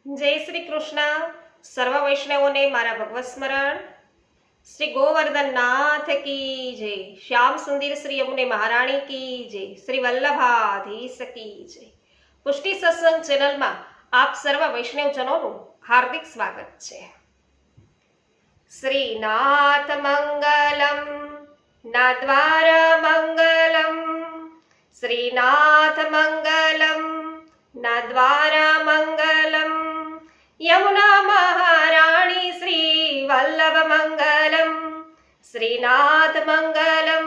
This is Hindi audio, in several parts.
जय श्री कृष्ण। सर्व वैष्णवों ने मारा भगवत स्मरण। श्री गोवर्धन नाथ की जय। श्याम सुंदर श्री यमुने महाराणी की जय। श्री वल्लभाधीश की जय। पुष्टि सत्संग चैनल में आप सर्व वैष्णवजनों हार्दिक स्वागत है। श्रीनाथ मंगलम नाद्वार मंगलम, श्रीनाथ मंगलम नाद्वार मंगलम, यमुना महाराणी श्री वल्लभ मंगलम, श्रीनाथ मंगलम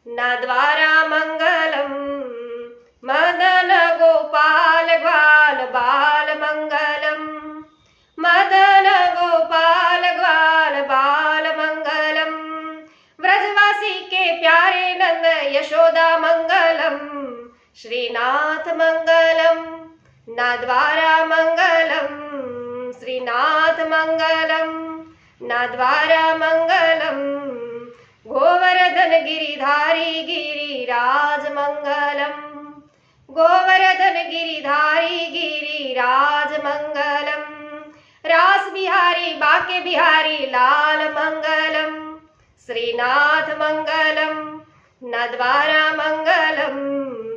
नाद्वारा मंगलम, मदन गोपाल ग्वाल बाल मंगलम, मदन गोपाल ग्वाल बाल मंगलम, व्रजवासी के प्यारे नंद यशोदा मंगलम, श्रीनाथ मंगलम नाद्वारा मंगलम, श्रीनाथ मंगलम नाद्वारा मंगलम, गोवर्धन गिरिधारी गिरिराज मंगलम, गोवर्धन गिरिधारी गिरिराज मंगलम, रास बिहारी बाके बिहारी लाल मंगलम, श्रीनाथ मंगलम नाद्वारा मंगलम,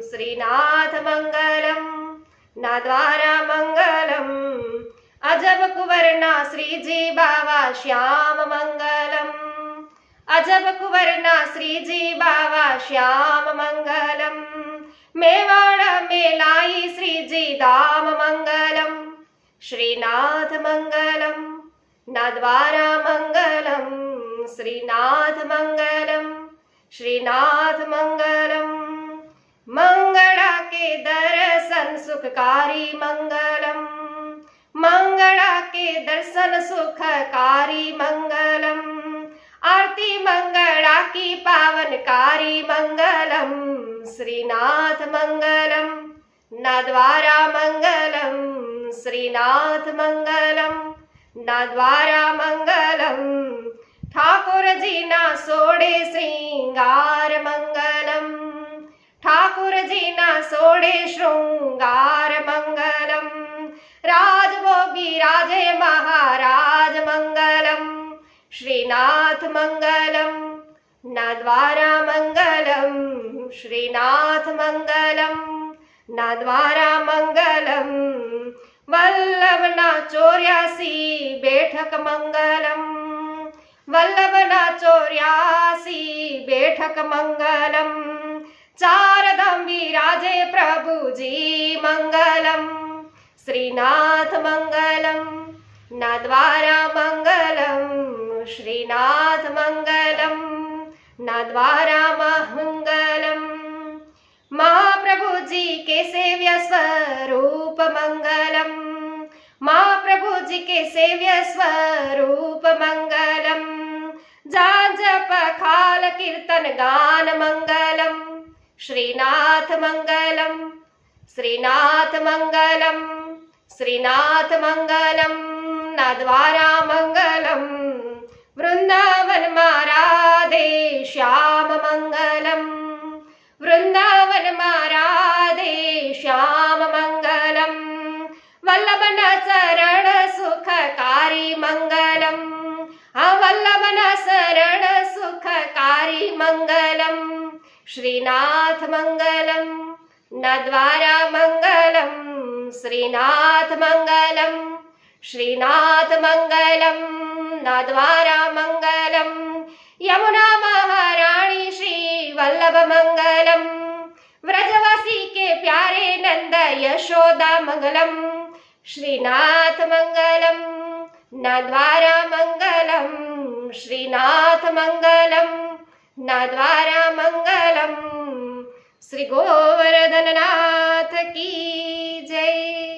श्रीनाथ मंगलम नाद्वारा मंगलम, अजब कुवरना श्री जी बाबा श्याम मंगलम, अजब कुवरना श्री जी बाबा श्याम मंगलम, मेवाड़ में लाई श्री जी धाम मंगलम, श्रीनाथ मंगलम नाद्वारा मंगलम, श्रीनाथ मंगलम, श्रीनाथ मंगलम, मंगला के दर्शन सुखकारी मंगलम, मंगला के दर्शन सुखकारी मंगलम, आरती मंगला की पावनकारी मंगलम, श्रीनाथ मंगलम नाद्वारा मंगलम, श्रीनाथ मंगलम नाद्वारा मंगलम, ठाकुर जी ना सोड़े श्रृंगार मंगलम, ठाकुर जी ना सोड़े श्रृंगार मंगलम, राजभोगी राजे महाराज मंगलम, श्रीनाथ मंगलम नाद्वारा मंगलम, श्रीनाथ मंगलम नाद्वारा मंगलम, वल्लभ ना 84 बैठक मंगलम, वल्लभ ना 84 बैठक मंगलम, चार धाम विराजे प्रभु जी मंगलम, श्रीनाथ मंगलम नाद्वारा मंगलम, श्रीनाथ मंगलम नाद्वारा मंगलम, महाप्रभु जी के सेव्य स्वरूप मंगलम, महाप्रभु जी के सेव्य स्वरूप मंगलम, जान जप खाल कीर्तन गान मंगलम, श्रीनाथ मंगलम, श्रीनाथ मंगलम, श्रीनाथ मंगलम नाद्वारा मंगलम, वृंदावन माराधे श्याम मंगलम, वृंदावन माराधे श्याम मंगलम, वल्लभन चरण सुखकारी मंगलम, वल्लभन शरण सुखकारी मंगलम, श्रीनाथ मंगलम नाद्वारा मंगलम, श्रीनाथ मंगलम, श्रीनाथ मंगलम नाद्वारा मंगलम, यमुना महाराणी श्री वल्लभ मंगलम, व्रजवासी के प्यारे नंद यशोदा मंगलम, श्रीनाथ मंगलम नाद्वारा मंगलम, श्रीनाथ मंगलम नाद्वारा मंगलम, श्री गोवर्धन नाथ की जय।